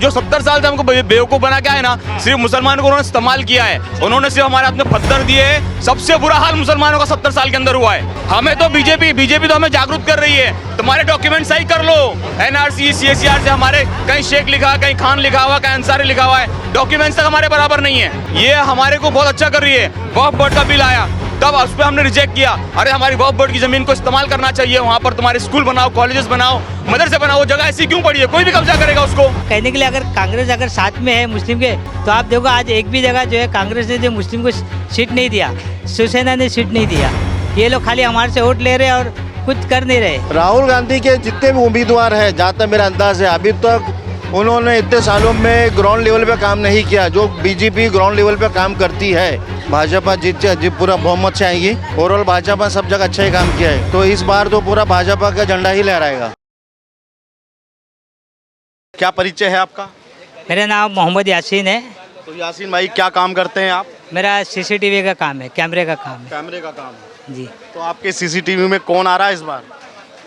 जो 70 साल से हमको बेवकूफ़ बना के आए ना, सिर्फ मुसलमानों को उन्होंने इस्तेमाल किया है। उन्होंने सिर्फ हमारे हाथ में पत्थर दिए हैं। सबसे बुरा हाल मुसलमानों का 70 साल के अंदर हुआ है। हमें तो बीजेपी तो हमें जागरूक कर रही है, तुम्हारे डॉक्यूमेंट सही कर लो। NRC CACR से हमारे कहीं शेख लिखा है, कहीं खान लिखा हुआ, कहीं अंसारी लिखा हुआ है, डॉक्यूमेंट्स तक हमारे बराबर नहीं है। ये हमारे को बहुत अच्छा कर रही है। वक्फ बोर्ड का बिल आया तब उस पर हमने रिजेक्ट किया। अरे हमारी वक्फ बोर्ड की जमीन को इस्तेमाल करना चाहिए, वहाँ पर तुम्हारे स्कूल बनाओ, कॉलेजेस बनाओ, मदरसे बनाओ। वो जगह ऐसी क्यों पड़ी है? कोई भी कब्जा करेगा उसको। कहने के लिए अगर कांग्रेस अगर साथ में है मुस्लिम के, तो आप देखो आज एक भी जगह जो है कांग्रेस ने जो मुस्लिम को सीट नहीं दिया, शिवसेना ने सीट नहीं दिया। ये लोग खाली हमारे से वोट ले रहे और कुछ कर नहीं रहे। राहुल गांधी के जितने भी उम्मीदवार हैं, जहाँ तक मेरा अंदाज है, अभी तक उन्होंने इतने सालों में ग्राउंड लेवल पे काम नहीं किया जो बीजेपी ग्राउंड लेवल पे काम करती है। भाजपा जीत पूरा बहुमत से आएगी। ओवरऑल भाजपा सब जगह अच्छा ही काम किया है, तो इस बार तो पूरा भाजपा का झंडा ही लहराएगा। क्या परिचय है आपका? मेरा नाम मोहम्मद यासीन है। तो यासीन भाई क्या काम करते हैं आप? मेरा CCTV का काम है, कैमरे का काम है। कैमरे का काम है जी। तो आपके CCTV में कौन आ रहा है इस बार?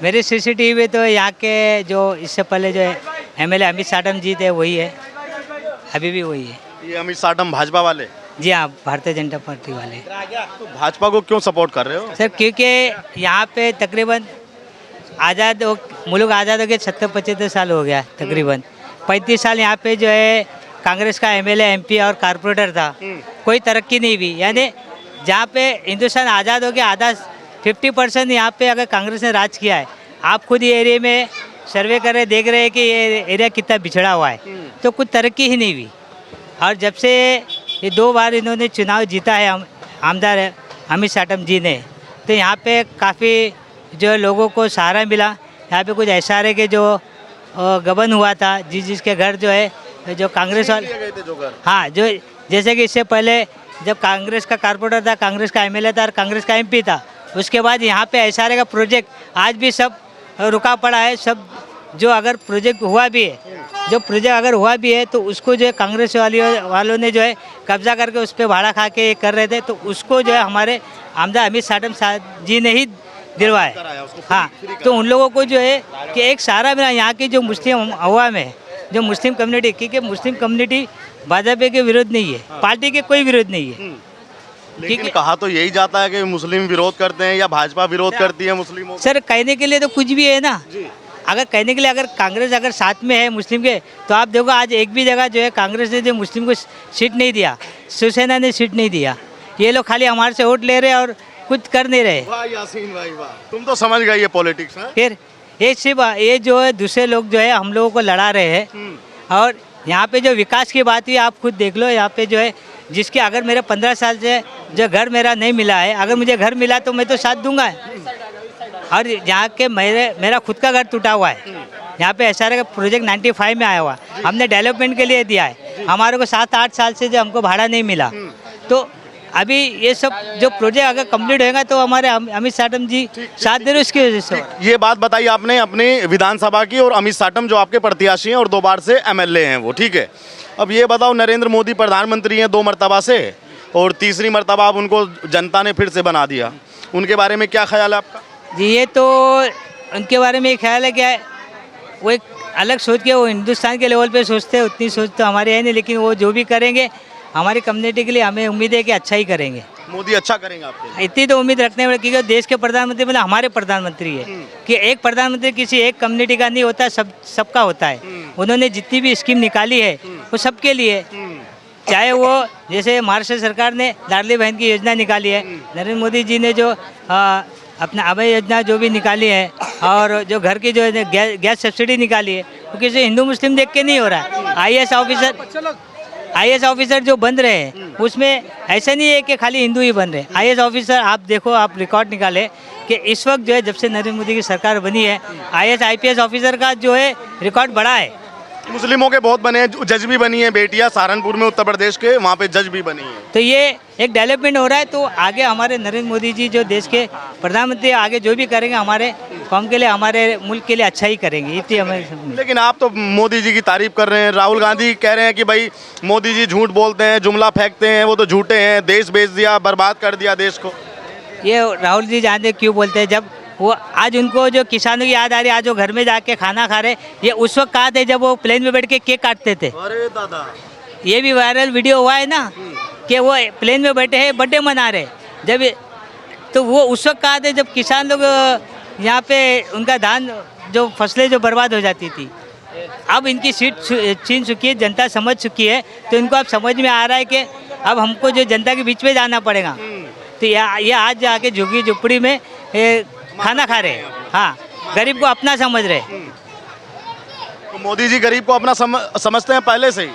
मेरे CCTV तो यहाँ के जो इससे पहले जो MLA अमित साटम जी थे वही है, अभी भी वही है। ये अमित साटम भाजपा वाले? जी हाँ, भारतीय जनता पार्टी वाले। तो भाजपा को क्यों सपोर्ट कर रहे हो? सर क्योंकि यहाँ पे तकरीबन मुल्क आज़ाद हो गया 70-75 साल हो गया तकरीबन। 35 साल यहाँ पे जो है कांग्रेस का MLA MP और कारपोरेटर था, कोई तरक्की नहीं हुई। यानी जहाँ पे हिंदुस्तान आज़ाद हो गया, आधा 50% यहाँ पे अगर कांग्रेस ने राज किया है। आप खुद ये एरिया में सर्वे कर रहे देख रहे हैं कि ये एरिया कितना बिछड़ा हुआ है, तो कुछ तरक्की ही नहीं हुई। और जब से ये 2 बार इन्होंने चुनाव जीता है आमदार अमित साटम जी ने, तो यहाँ पे काफ़ी जो लोगों को सहारा मिला। यहाँ पे कुछ ऐसा है कि जो गबन हुआ था, जिसके घर जो है जो कांग्रेस वाले, हाँ, जो जैसे कि इससे पहले जब कांग्रेस का कारपोरेटर था, कांग्रेस का MLA था और कांग्रेस का MP था, उसके बाद यहाँ पे ऐसा का प्रोजेक्ट आज भी सब रुका पड़ा है। सब जो अगर प्रोजेक्ट हुआ भी है, तो उसको जो है कांग्रेस वालों ने जो है कब्जा करके उस पर भाड़ा खा के कर रहे थे, तो उसको जो है हमारे आमदार अमित साटम जी ने ही दिलवाया। हाँ, तो उन लोगों को जो है कि एक सहारा मिला यहाँ की जो मुस्लिम अवाम है, जो मुस्लिम कम्युनिटी, क्योंकि मुस्लिम कम्युनिटी भाजपा के विरोध नहीं है, पार्टी के कोई विरोध नहीं है। लेकिन कहा तो यही जाता है कि मुस्लिम विरोध करते हैं या भाजपा विरोध करती है मुस्लिमों। सर कहने के लिए तो कुछ भी है ना। अगर कहने के लिए अगर कांग्रेस अगर साथ में है मुस्लिम के, तो आप देखो आज एक भी जगह जो है कांग्रेस ने जो मुस्लिम को सीट नहीं दिया, शिवसेना ने सीट नहीं दिया। ये लोग खाली हमारे से वोट ले रहे और कुछ कर नहीं रहे। वाह यासीन भाई वाह, तुम तो समझ गए ये पॉलिटिक्स है। फिर ये सिर्फ ये जो है दूसरे लोग जो है हम लोगों को लड़ा रहे हैं। और यहाँ पे जो विकास की बात हुई आप खुद देख लो। यहाँ पे जो है जिसके अगर मेरे 15 साल से जो घर मेरा नहीं मिला है, अगर मुझे घर मिला तो मैं तो साथ दूंगा। और यहाँ के मेरा खुद का घर टूटा हुआ है। यहाँ पे SRA का प्रोजेक्ट 95 में आया हुआ, हमने डेवलपमेंट के लिए दिया है। हमारे को 7-8 साल से जो हमको भाड़ा नहीं मिला, तो अभी ये सब जो प्रोजेक्ट अगर कंप्लीट होगा तो हमारे अमित साटम जी साथ दे रहे, उसकी वजह से। ये बात बताइए आपने अपनी विधानसभा की, और अमित साटम जो आपके प्रत्याशी हैं और 2 बार से MLA हैं वो, ठीक है। अब ये बताओ, नरेंद्र मोदी प्रधानमंत्री हैं 2 मरतबा से, और तीसरी मरतबा अब उनको जनता ने फिर से बना दिया, उनके बारे में क्या ख्याल है आपका? जी, ये तो उनके बारे में ख्याल है क्या, वो एक अलग सोच के वो हिंदुस्तान के लेवल पे सोचते हैं, उतनी सोच तो हमारी है नहीं। लेकिन वो जो भी करेंगे हमारी कम्युनिटी के लिए हमें उम्मीद है कि अच्छा ही करेंगे। मोदी अच्छा करेंगे आपके लिए? इतनी तो उम्मीद रखने वाले, क्योंकि देश के प्रधानमंत्री मतलब हमारे प्रधानमंत्री है कि एक प्रधानमंत्री किसी एक कम्युनिटी का नहीं होता, सबका होता है। उन्होंने जितनी भी स्कीम निकाली है वो सबके लिए, चाहे वो जैसे महाराष्ट्र सरकार ने लाडली बहन की योजना निकाली है, नरेंद्र मोदी जी ने जो अपना अभय योजना जो भी निकाली है, और जो घर की जो है गैस सब्सिडी निकाली है, वो किसी हिंदू मुस्लिम देख के नहीं हो रहा है। IAS ऑफिसर जो बन रहे हैं उसमें ऐसा नहीं है कि खाली हिंदू ही बन रहे हैं। IAS ऑफिसर आप देखो, आप रिकॉर्ड निकाले कि इस वक्त जो है जब से नरेंद्र मोदी की सरकार बनी है, IAS IPS ऑफिसर का जो है रिकॉर्ड बढ़ा है। मुस्लिमों के बहुत बने हैं, जज भी बनी है बेटियां सहारनपुर में, उत्तर प्रदेश के, वहाँ पे जज भी बनी है। तो ये एक डेवलपमेंट हो रहा है। तो आगे हमारे नरेंद्र मोदी जी जो देश के प्रधानमंत्री आगे जो भी करेंगे हमारे कौम के लिए, हमारे मुल्क के लिए अच्छा ही करेंगे, इतनी हमें। लेकिन आप तो मोदी जी की तारीफ कर रहे हैं, राहुल गांधी कह रहे हैं कि भाई मोदी जी झूठ बोलते हैं, जुमला फेंकते हैं, वो तो झूठे हैं, देश बेच दिया, बर्बाद कर दिया देश को। ये राहुल जी जानते क्यों बोलते हैं, जब वो आज उनको जो किसानों की याद आ रही है, आज वो घर में जाके खाना खा रहे, ये उस वक्त कहा थे जब वो प्लेन में बैठ के केक काटते थे। अरे दादा, ये भी वायरल वीडियो हुआ है ना कि वो प्लेन में बैठे हैं बर्थडे मना रहे, जब तो वो उस वक्त कहा थे जब किसान लोग यहाँ पे उनका धान जो फसलें जो बर्बाद हो जाती थी। अब इनकी सीट छीन चुकी है, जनता समझ चुकी है, तो इनको अब समझ में आ रहा है कि अब हमको जो जनता के बीच में जाना पड़ेगा। तो ये आज जाके झुग्गी झुपड़ी में खाना खा रहे हैं। हाँ, गरीब को अपना समझ रहे। तो मोदी जी गरीब को अपना समझते हैं पहले से ही।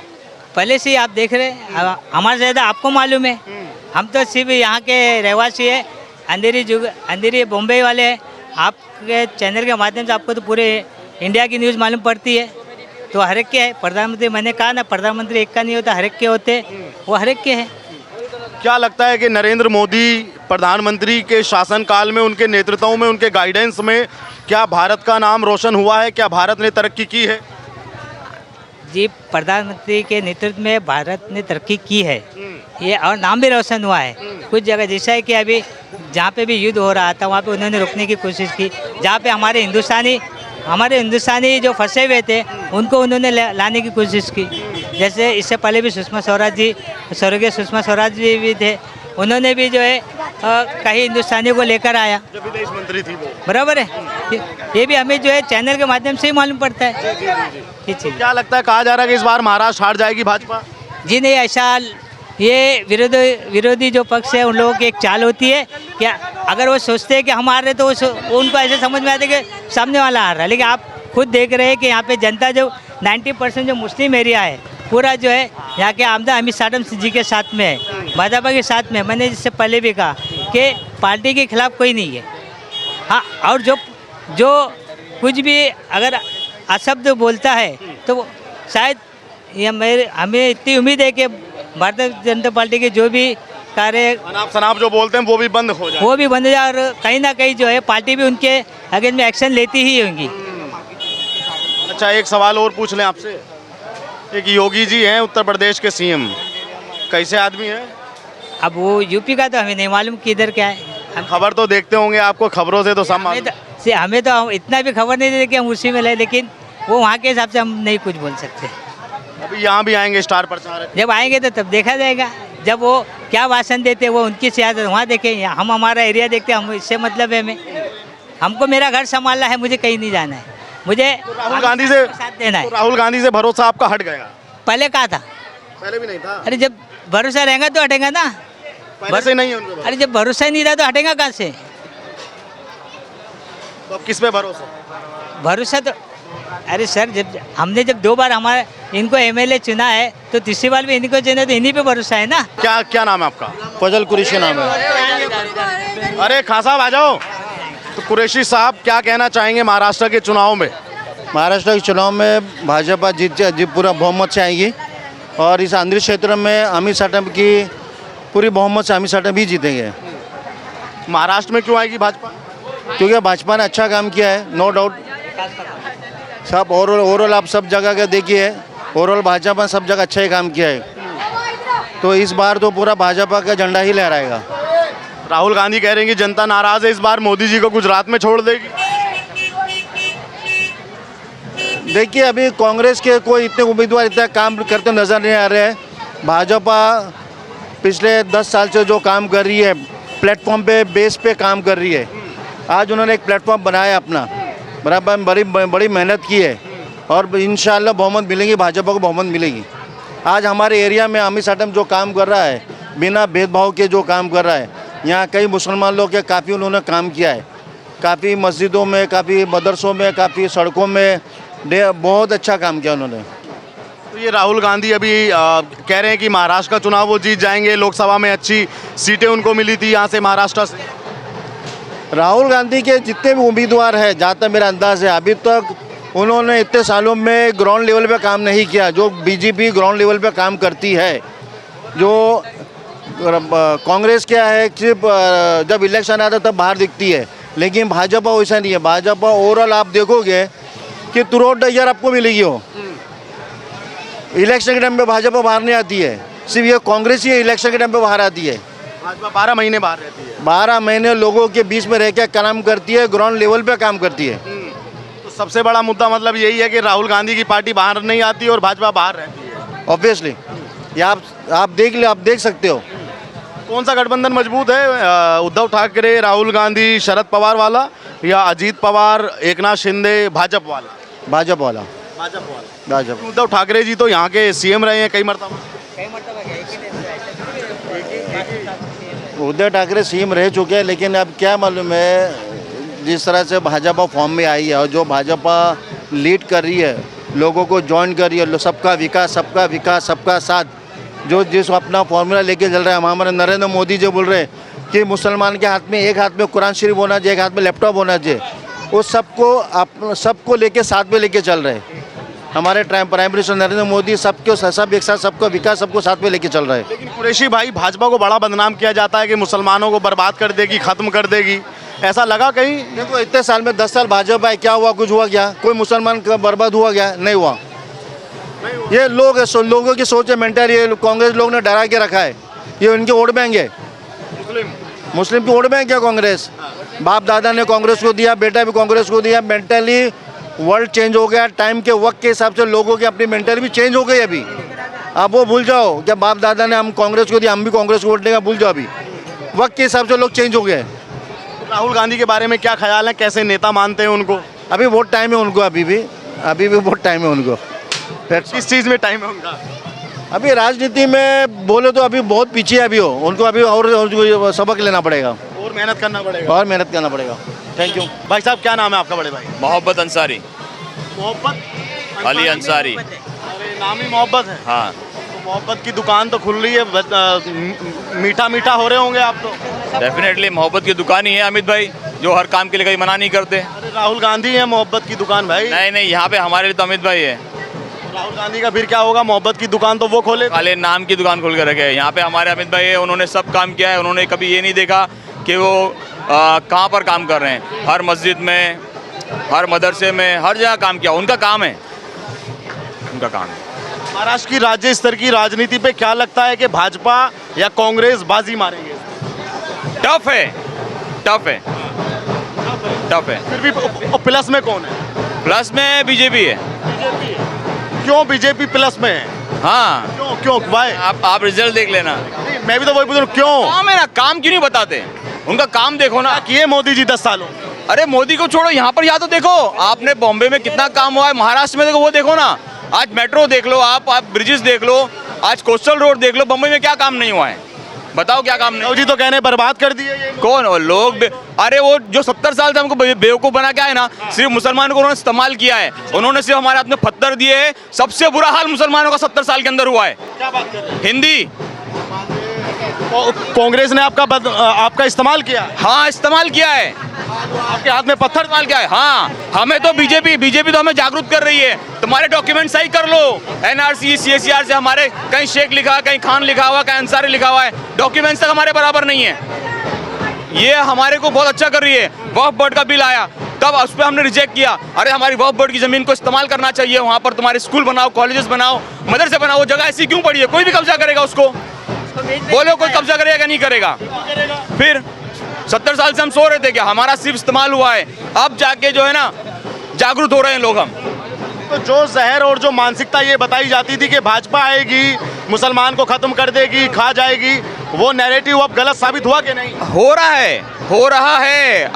पहले से ही आप देख रहे हैं, हमारे से ज़्यादा आपको मालूम है। हम तो सिर्फ यहाँ के रहवासी है, अंधेरी बॉम्बे वाले हैं। आपके चैनल के माध्यम से आपको तो पूरे इंडिया की न्यूज़ मालूम पड़ती है। तो हर एक के है प्रधानमंत्री, मैंने कहा ना प्रधानमंत्री एक का नहीं होता, हर एक के होते, वो हर एक के हैं। क्या लगता है कि नरेंद्र मोदी प्रधानमंत्री के शासनकाल में, उनके नेतृत्व में, उनके गाइडेंस में क्या भारत का नाम रोशन हुआ है? क्या भारत ने तरक्की की है? जी, प्रधानमंत्री के नेतृत्व में भारत ने तरक्की की है, ये और नाम भी रोशन हुआ है। कुछ जगह जैसा है कि अभी जहाँ पे भी युद्ध हो रहा था वहाँ पे उन्होंने रोकने की कोशिश की। जहाँ पे हमारे हिंदुस्तानी जो फंसे हुए थे उनको उन्होंने लाने की कोशिश की। जैसे इससे पहले भी सुषमा स्वराज जी, स्वर्गीय सुषमा स्वराज जी भी थे, उन्होंने भी जो है कहीं हिंदुस्तानियों को लेकर आया, जो विदेश मंत्री थी वो। बराबर है। ये भी हमें जो है चैनल के माध्यम से ही मालूम पड़ता है ये चीज़। क्या लगता है, कहा जा रहा है कि इस बार महाराष्ट्र हार जाएगी भाजपा? जी नहीं, ऐसा ये विरोधी जो पक्ष है उन लोगों की एक चाल होती है कि अगर वो सोचते हैं कि हम हार रहे तो वो उनको ऐसे समझ में आता है कि सामने वाला हार रहा है। लेकिन आप खुद देख रहे हैं कि यहाँ पे जनता जो 90% जो मुस्लिम एरिया है पूरा जो है यहाँ के आमदा अमित साटम जी के साथ में है, भाजपा के साथ में। मैंने इससे पहले भी कहा कि पार्टी के खिलाफ कोई नहीं है। हाँ, और जो कुछ भी अगर अशब्द बोलता है तो शायद ये हमें इतनी उम्मीद है कि भारतीय जनता पार्टी के जो भी कार्य अनाप शनाप जो बोलते हैं वो भी बंद हो जाए, वो भी बंद हो जाए, और कहीं ना कहीं जो है पार्टी भी उनके अगेंस्ट में एक्शन लेती ही होंगी। अच्छा, एक सवाल और पूछ लें आपसे। एक योगी जी हैं उत्तर प्रदेश के सीएम, कैसे आदमी हैं? अब वो यूपी का तो हमें नहीं मालूम किधर क्या है। खबर तो देखते होंगे, आपको खबरों से तो सब मालूम। हमें तो इतना भी खबर नहीं देते कि हम उसी में ले, लेकिन वो वहाँ के हिसाब से हम नहीं कुछ बोल सकते। अभी यहाँ भी आएंगे स्टार प्रचारक, जब आएंगे तो तब देखा जाएगा, जब वो क्या भाषण देते वो उनकी सियासत वहाँ देखें। हम हमारा एरिया देखते, हम इससे मतलब है हमें, हमको मेरा घर संभालना है, मुझे कहीं नहीं जाना है, मुझे राहुल गांधी से साथ देना है। तो राहुल गांधी से भरोसा आपका हट गया? पहले कहा था, पहले भी नहीं था। अरे जब भरोसा रहेगा तो हटेगा ना, पहले से नहीं है उनको भरोसा। अरे जब भरोसा ही नहीं रहा तो हटेगा कहाँ से? तो अब किस पे भरोसा? भरोसा तो अरे सर, जब हमने जब 2 बार हमारे इनको एमएलए चुना है तो तीसरी बार भी इन्हीं को चुना, तो इन्हीं पे भरोसा है ना। क्या नाम है आपका? फजल कुरैशी नाम है। अरे खां साहब आ जाओ। तो कुरैशी साहब, क्या कहना चाहेंगे महाराष्ट्र के चुनाव में? महाराष्ट्र के चुनाव में भाजपा जीत पूरा बहुमत से आएगी, और इस आंध्र क्षेत्र में अमित साटम की पूरी बहुमत से अमित साटम ही जीतेंगे। महाराष्ट्र में क्यों आएगी भाजपा? क्योंकि भाजपा ने अच्छा काम किया है, नो डाउट। सब ओवरऑल आप सब जगह का देखिए, ओवरऑल भाजपा ने सब जगह अच्छा ही काम किया है। तो इस बार तो पूरा भाजपा का झंडा ही लहराएगा। राहुल गांधी कह रहे हैं कि जनता नाराज है, इस बार मोदी जी को गुजरात में छोड़ देगी। देखिए, अभी कांग्रेस के कोई इतने उम्मीदवार इतना काम करते नज़र नहीं आ रहे हैं। भाजपा पिछले 10 साल से जो काम कर रही है, प्लेटफॉर्म पे बेस पे काम कर रही है। आज उन्होंने एक प्लेटफॉर्म बनाया अपना, बराबर बड़ी मेहनत की है, और इंशाल्लाह बहुमत मिलेगी, भाजपा को बहुमत मिलेगी। आज हमारे एरिया में अमित साटम जो काम कर रहा है, बिना भेदभाव के जो काम कर रहा है, यहाँ कई मुसलमान लोग के काफ़ी उन्होंने काम किया है, काफ़ी मस्जिदों में, काफ़ी मदरसों में, काफ़ी सड़कों में बहुत अच्छा काम किया उन्होंने। तो ये राहुल गांधी अभी कह रहे हैं कि महाराष्ट्र का चुनाव वो जीत जाएंगे, लोकसभा में अच्छी सीटें उनको मिली थी यहाँ से महाराष्ट्र से। राहुल गांधी के जितने भी उम्मीदवार हैं, जहाँ तक मेरा अंदाज़ है, अभी तक उन्होंने इतने सालों में ग्राउंड लेवल पे काम नहीं किया जो बीजेपी ग्राउंड लेवल पे काम करती है। जो कांग्रेस क्या है, सिर्फ जब इलेक्शन आता तब बाहर दिखती है, लेकिन भाजपा वैसा नहीं है। भाजपा ओवरऑल आप देखोगे कि थ्रू आउट द ईयर आपको मिलेगी हो। इलेक्शन के टाइम पे भाजपा बाहर नहीं आती है, सिर्फ ये कांग्रेस ही इलेक्शन के टाइम पे बाहर आती है। भाजपा 12 महीने बाहर रहती है। 12 महीने लोगों के बीच में रह के काम करती है, ग्राउंड लेवल पे काम करती है। तो सबसे बड़ा मुद्दा मतलब यही है कि राहुल गांधी की पार्टी बाहर नहीं आती और भाजपा बाहर रहती है। ऑब्वियसली ये आप देख सकते हो। कौन सा गठबंधन मजबूत है, उद्धव ठाकरे, राहुल गांधी, शरद पवार वाला, या अजीत पवार, एकनाथ शिंदे, भाजपा वाला? भाजपा वाला। भाजपा। उद्धव ठाकरे जी तो यहाँ के सीएम रहे हैं कई मरतबा। उद्धव ठाकरे सीएम रह चुके हैं, लेकिन अब क्या मालूम है, जिस तरह से भाजपा फॉर्म में आई है और जो भाजपा लीड कर रही है, लोगों को ज्वाइन कर रही है, सबका विकास सबका साथ, जो जिस अपना फॉर्मूला लेके चल रहा है, हमारे नरेंद्र मोदी जी बोल रहे हैं कि मुसलमान के हाथ में एक हाथ में कुरान शरीफ होना चाहिए, एक हाथ में लैपटॉप होना चाहिए, वो सबको लेके साथ में लेके चल रहे हैं। हमारे प्राइम मिनिस्टर नरेंद्र मोदी सब एक साथ सबका विकास सबको साथ में लेके चल रहे हैं। लेकिन कुरैशी भाई, भाजपा को बड़ा बदनाम किया जाता है कि मुसलमानों को बर्बाद कर देगी, खत्म कर देगी, ऐसा लगा कहीं? देखो इतने साल में 10 साल भाजपा है, क्या हुआ? कुछ हुआ क्या? कोई मुसलमान का बर्बाद हुआ क्या? नहीं हुआ। ये लोगों की सोच है, मेंटल, ये कांग्रेस लोग ने डरा के रखा है। ये उनके वोट बैंक है, मुस्लिम की वोट बैंक है कांग्रेस। बाप दादा ने कांग्रेस को दिया, बेटा भी कांग्रेस को दिया। मेंटली वर्ल्ड चेंज हो गया, टाइम के वक्त के हिसाब से लोगों की अपनी मेंटली भी चेंज हो गई अभी। अब वो भूल जाओ क्या बाप दादा ने हम कांग्रेस को दिया, हम भी कांग्रेस को वोट देगा, भूल जाओ। अभी वक्त के हिसाब से लोग चेंज हो गए। राहुल गांधी के बारे में क्या ख्याल है, कैसे नेता मानते हैं उनको? अभी बहुत टाइम है उनको, अभी भी बहुत टाइम है उनको। किस चीज़ में टाइम है उनका? अभी राजनीति में बोले तो अभी बहुत पीछे है अभी हो, उनको अभी और सबक लेना पड़ेगा और मेहनत करना पड़ेगा। और मेहनत करना पड़ेगा। Thank you. भाई साहब, क्या नाम है आपका बड़े भाई? मोहब्बत अंसारी, मोहब्बत अली अंसारी। अरे नाम ही मोहब्बत है। हाँ, तो मोहब्बत की दुकान तो खुल रही है, मीठा मीठा हो रहे होंगे आप तो। डेफिनेटली मोहब्बत की दुकान ही है अमित भाई, जो हर काम के लिए कहीं मना नहीं करते। अरे राहुल गांधी है मोहब्बत की दुकान भाई। नहीं, यहाँ पे हमारे लिए तो अमित भाई है। राहुल गांधी का फिर क्या होगा? मोहब्बत की दुकान तो वो खोले। खाली नाम की दुकान खोल के रखे हैं। यहाँ पे हमारे अमित भाई है, उन्होंने सब काम किया है। उन्होंने कभी ये नहीं देखा कि वो कहाँ पर काम कर रहे हैं। हर मस्जिद में, हर मदरसे में, हर जगह काम किया। उनका काम है, उनका काम है। महाराष्ट्र की राज्य स्तर की राजनीति पे क्या लगता है कि भाजपा या कांग्रेस बाजी मारेंगे? टफ है, टफ है, टफ है। फिर भी प्लस में कौन है? प्लस में बीजेपी है। क्यों बीजेपी प्लस में है? हाँ, क्यों भाई? आप रिजल्ट देख लेना। मैं भी तो वही पूछ रहा हूँ, क्यों? काम है ना, काम क्यों नहीं बताते? उनका काम देखो ना। किए मोदी जी 10 सालों? अरे मोदी को छोड़ो, यहाँ पर या तो देखो आपने बॉम्बे में कितना काम हुआ है, महाराष्ट्र में देखो, वो देखो ना। आज मेट्रो देख लो, आप ब्रिजेस देख लो, आज कोस्टल रोड देख लो। बम्बई में क्या काम नहीं हुआ है? बताओ क्या काम नहीं? जी तो कहने बर्बाद कर दिए ये कौन और लोग? अरे वो जो 70 साल से हमको बेवकूफ बना के आए ना, सिर्फ मुसलमानों को उन्होंने इस्तेमाल किया है। उन्होंने सिर्फ हमारे हाथ में पत्थर दिए हैं। सबसे बुरा हाल मुसलमानों का 70 साल के अंदर हुआ है। क्या बात कर रहे हैं? हिंदी कांग्रेस ने आपका इस्तेमाल किया? हाँ, इस्तेमाल किया है। आपके हाथ में पत्थर इस्तेमाल किया है। हाँ, हमें तो बीजेपी तो हमें जागरूक कर रही है। तुम्हारे डॉक्यूमेंट सही कर लो। एनआरसी CSR से हमारे कहीं शेख लिखा, कहीं खान लिखा हुआ, कहीं अंसारी लिखा हुआ है। डॉक्यूमेंट्स तक हमारे बराबर नहीं है। ये हमारे को बहुत अच्छा कर रही है। वक्फ बोर्ड का बिल आया, तब उस पर हमने रिजेक्ट किया। अरे हमारी वक्फ बोर्ड की जमीन को इस्तेमाल करना चाहिए, वहाँ पर तुम्हारे स्कूल बनाओ, कॉलेजेस बनाओ, मदरसे बनाओ। वो जगह ऐसी क्यों पड़ी है? कोई भी कब्जा करेगा उसको? बोलो, कोई कब्जा करेगा क्या? नहीं करेगा। फिर 70 साल से हम सो रहे थे क्या? हमारा सिर्फ इस्तेमाल हुआ है। अब जाके जो है ना, जागरूक हो रहे हैं लोग हम। तो जो जहर और जो मानसिकता ये बताई जाती थी कि भाजपा आएगी, मुसलमान को खत्म कर देगी, खा जाएगी, वो नैरेटिव अब गलत साबित हुआ कि नहीं? हो रहा है।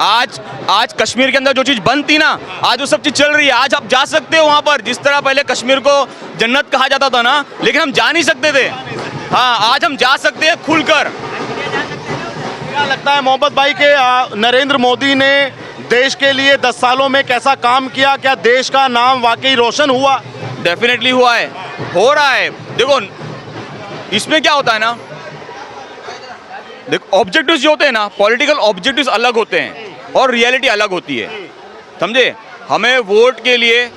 आज कश्मीर के अंदर जो चीज़ बंद थी ना, आज वो सब चीज़ चल रही है। आज आप जा सकते हो वहाँ पर। जिस तरह पहले कश्मीर को जन्नत कहा जाता था ना, लेकिन हम जा नहीं सकते थे। हाँ, आज हम जा सकते हैं खुलकर। क्या लगता है मोहब्बत भाई के नरेंद्र मोदी ने देश के लिए 10 सालों में कैसा काम किया? क्या देश का नाम वाकई रोशन हुआ? डेफिनेटली हुआ है, हो रहा है। देखो इसमें क्या होता है ना, देखो ऑब्जेक्टिव्स जो होते हैं ना, पॉलिटिकल ऑब्जेक्टिव्स अलग होते हैं और रियलिटी अलग होती है, समझे? हमें वोट के लिए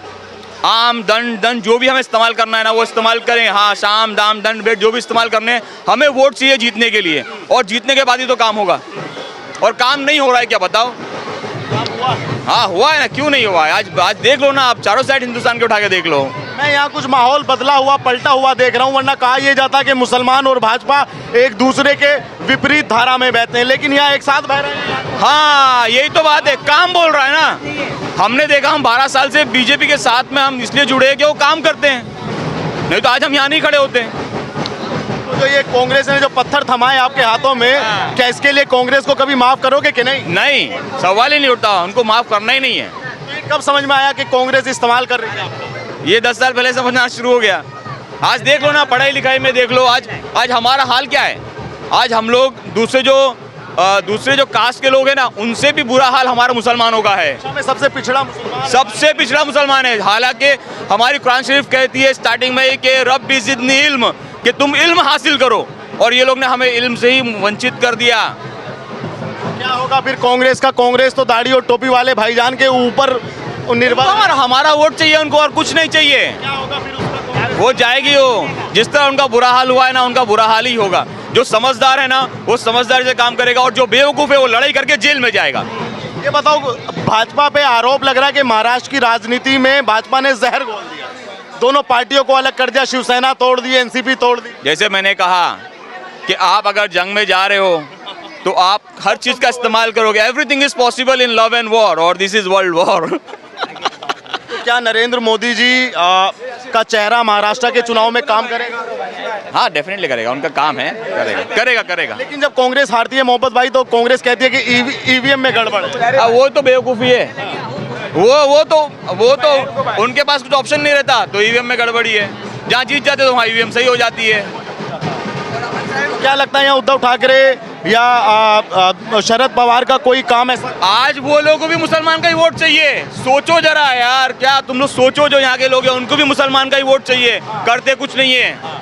आम दंड जो भी हमें इस्तेमाल करना है ना, वो इस्तेमाल करें। हाँ, शाम दाम दंड भेंट जो भी इस्तेमाल करने हैं, हमें वोट चाहिए जीतने के लिए, और जीतने के बाद ही तो काम होगा। और काम नहीं हो रहा है क्या? बताओ। हुआ? हाँ हुआ है ना, क्यों नहीं हुआ है? आज देख लो ना, आप चारों साइड हिंदुस्तान के उठा के देख लो। मैं यहाँ कुछ माहौल बदला हुआ, पलटा हुआ देख रहा हूँ, वरना कहा यह जाता कि मुसलमान और भाजपा एक दूसरे के विपरीत धारा में बहते हैं, लेकिन यहाँ एक साथ बह रहे हैं। हाँ यही तो बात है, काम बोल रहा है ना। हमने देखा, हम 12 साल से बीजेपी के साथ में हम इसलिए जुड़े हैं कि वो काम करते हैं, नहीं तो आज हम यहाँ नहीं खड़े होते। तो जो ये कांग्रेस ने जो पत्थर थमाए आपके हाथों में, क्या इसके लिए कांग्रेस को कभी माफ करोगे कि नहीं? नहीं, सवाल ही नहीं उठता, उनको माफ करना ही नहीं है। कब समझ में आया कि कांग्रेस इस्तेमाल कर रही है आपको? ये 10 साल पहले समझना शुरू हो गया। आज देख लो ना, पढ़ाई लिखाई में देख लो, आज हमारा हाल क्या है। आज हम लोग दूसरे जो कास्ट के लोग हैं ना, उनसे भी बुरा हाल हमारा मुसलमानों का है। सबसे पिछड़ा मुसलमान, सबसे पिछड़ा मुसलमान है। हालांकि हमारी कुरान शरीफ कहती है स्टार्टिंग में कि रब्बी ज़िदनी इल्म, कि तुम इल्म हासिल करो, और ये लोग ने हमें इल्म से ही वंचित कर दिया। क्या होगा फिर कांग्रेस का? कांग्रेस तो दाढ़ी और टोपी वाले भाईजान के ऊपर निर्भर। हमारा वोट चाहिए उनको, और कुछ नहीं चाहिए। क्या होगा फिर उसका? वो जाएगी, वो जिस तरह उनका बुरा हाल हुआ है ना, उनका बुरा हाल ही होगा। जो समझदार है ना, वो समझदारी से काम करेगा, और जो बेवकूफ़ है वो लड़ाई करके जेल में जाएगा। ये बताओ, भाजपा पे आरोप लग रहा है कि महाराष्ट्र की राजनीति में भाजपा ने जहर घोल दिया, दोनों पार्टियों को अलग कर दिया, शिवसेना तोड़ दी, एनसीपी तोड़ दी। जैसे मैंने कहा कि आप अगर जंग में जा रहे हो तो आप हर चीज़ का इस्तेमाल करोगे। Everything is possible in love and war, और दिस इज वर्ल्ड वॉर। क्या नरेंद्र मोदी जी का चेहरा महाराष्ट्र के चुनाव में काम करेगा? हाँ डेफिनेटली करेगा, उनका काम है, करेगा। लेकिन जब कांग्रेस हारती है मोहब्बत भाई, तो कांग्रेस कहती है कि ईवीएम में गड़बड़ है। वो तो बेवकूफ़ी है। वो तो उनके पास कुछ ऑप्शन नहीं रहता, तो ईवीएम में गड़बड़ी है। जहाँ जीत जाते तो वहाँ ईवीएम सही हो जाती है। क्या लगता है यहाँ उद्धव ठाकरे या शरद पवार का कोई काम ऐसा? आज वो लोगों को भी मुसलमान का ही वोट चाहिए। सोचो जरा यार, क्या तुम लोग सोचो, जो यहाँ के लोग हैं उनको भी मुसलमान का ही वोट चाहिए। करते कुछ नहीं है।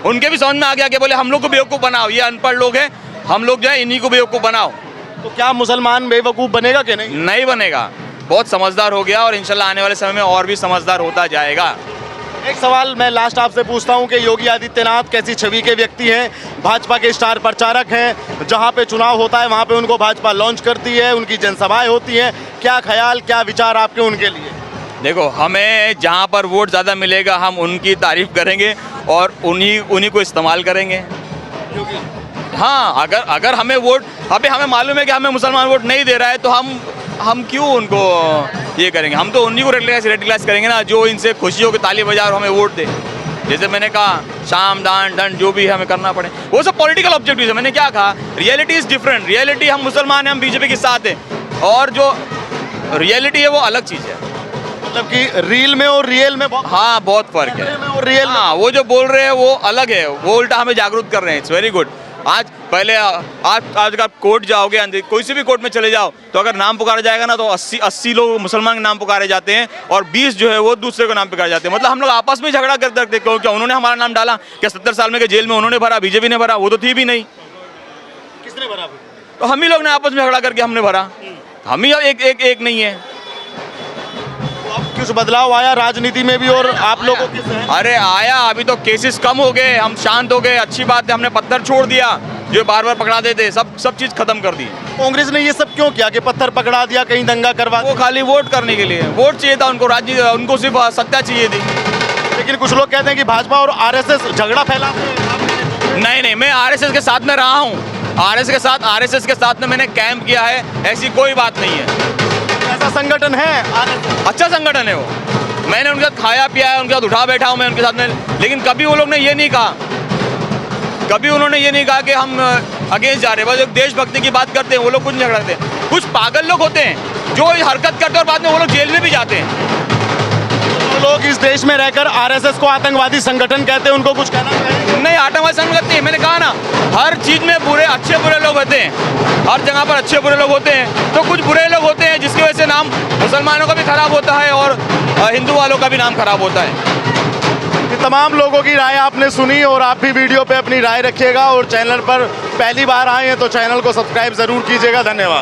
उनके भी समझ में आ गया कि बोले हम लोग को बेवकूफ़ बनाओ, ये अनपढ़ लोग हैं, हम लोग जो है इन्हीं को बेवकूफ़ बनाओ। तो क्या मुसलमान बेवकूफ़ बनेगा कि नहीं? नहीं बनेगा, बहुत समझदार हो गया, और इंशाल्लाह आने वाले समय में और भी समझदार होता जाएगा। एक सवाल मैं लास्ट आपसे पूछता हूं कि योगी आदित्यनाथ कैसी छवि के व्यक्ति हैं? भाजपा के स्टार प्रचारक हैं, जहां पे चुनाव होता है वहां पे उनको भाजपा लॉन्च करती है, उनकी जनसभाएं होती हैं। क्या ख्याल, क्या विचार आपके उनके लिए? देखो, हमें जहाँ पर वोट ज़्यादा मिलेगा हम उनकी तारीफ करेंगे और उन्हीं को इस्तेमाल करेंगे। हाँ, अगर हमें वोट, अभी हमें मालूम है कि हमें मुसलमान वोट नहीं दे रहा है, तो हम क्यों उनको ये करेंगे? हम तो उन्हीं को रेड क्लास करेंगे ना, जो इनसे खुशी हो के ताली बजा और हमें वोट दे। जैसे मैंने कहा, शाम दान दंड जो भी हमें करना पड़े, वो सब पॉलिटिकल ऑब्जेक्टिव है। मैंने क्या कहा, रियलिटी इज़ डिफरेंट। रियलिटी, हम मुसलमान हैं, हम बीजेपी के साथ हैं, और जो रियलिटी है वो अलग चीज़ है। मतलब कि रील में और रियल में बहुत फर्क है। और रियल हाँ, वो जो बोल रहे हैं वो अलग है, वो उल्टा हमें जागरूक कर रहे हैं। It's very good. आज अगर आप कोर्ट जाओगे, कोई से भी कोर्ट में चले जाओ, तो अगर नाम पुकारा जाएगा ना, तो 80 लोग मुसलमान के नाम पुकारे जाते हैं, और 20 जो है वो दूसरे को नाम पुकारे जाते हैं। मतलब हम लोग आपस में झगड़ा करते हैं। क्या उन्होंने हमारा नाम डाला? क्या 70 साल में के जेल में उन्होंने भरा, बीजेपी ने भरा? वो तो थी भी नहीं। किसने भरा? तो हम ही लोग ने आपस में झगड़ा करके हमने भरा। हम ही एक नहीं है। कुछ बदलाव आया राजनीति में भी, और आप लोगों के? अरे आया, अभी तो केसेस कम हो गए, हम शांत हो गए, अच्छी बात है। हमने पत्थर छोड़ दिया जो बार बार पकड़ा देते, सब चीज़ खत्म कर दी। कांग्रेस ने ये सब क्यों किया कि पत्थर पकड़ा दिया, कहीं दंगा करवा? वो खाली वोट करने के लिए, वोट चाहिए था उनको, उनको सिर्फ सत्ता चाहिए थी। लेकिन कुछ लोग कहते हैं कि भाजपा और आरएसएस झगड़ा फैलाते हैं। नहीं, मैं आरएसएस के साथ में रहा हूँ। आरएसएस के साथ में मैंने कैंप किया है, ऐसी कोई बात नहीं है। ऐसा संगठन है आरएसएस? अच्छा संगठन है वो। मैंने उनके साथ खाया पिया है, उनके साथ उठा बैठा हूँ मैं उनके साथ में, लेकिन कभी वो लोग ने ये नहीं कहा, कभी उन्होंने ये नहीं कहा कि हम अगेंस्ट जा रहे हैं। बस एक देशभक्ति की बात करते हैं, वो लोग कुछ नहीं झगड़ते हैं। कुछ पागल लोग होते हैं जो हरकत करते हैं और बाद में वो लोग जेल में भी जाते हैं। जो लोग इस देश में रहकर आरएसएस को आतंकवादी संगठन कहते हैं, उनको कुछ कहना चाहिए? नहीं, आतंकवादी संगठन कहते हैं। मैंने कहा ना, हर चीज़ में अच्छे बुरे लोग होते हैं, हर जगह पर अच्छे बुरे लोग होते हैं। तो कुछ बुरे लोग होते हैं जिसकी वजह से नाम मुसलमानों का भी खराब होता है और हिंदू वालों का भी नाम खराब होता है। तमाम लोगों की राय आपने सुनी, और आप भी वीडियो पे अपनी राय रखिएगा, और चैनल पर पहली बार आए हैं तो चैनल को सब्सक्राइब जरूर कीजिएगा। धन्यवाद।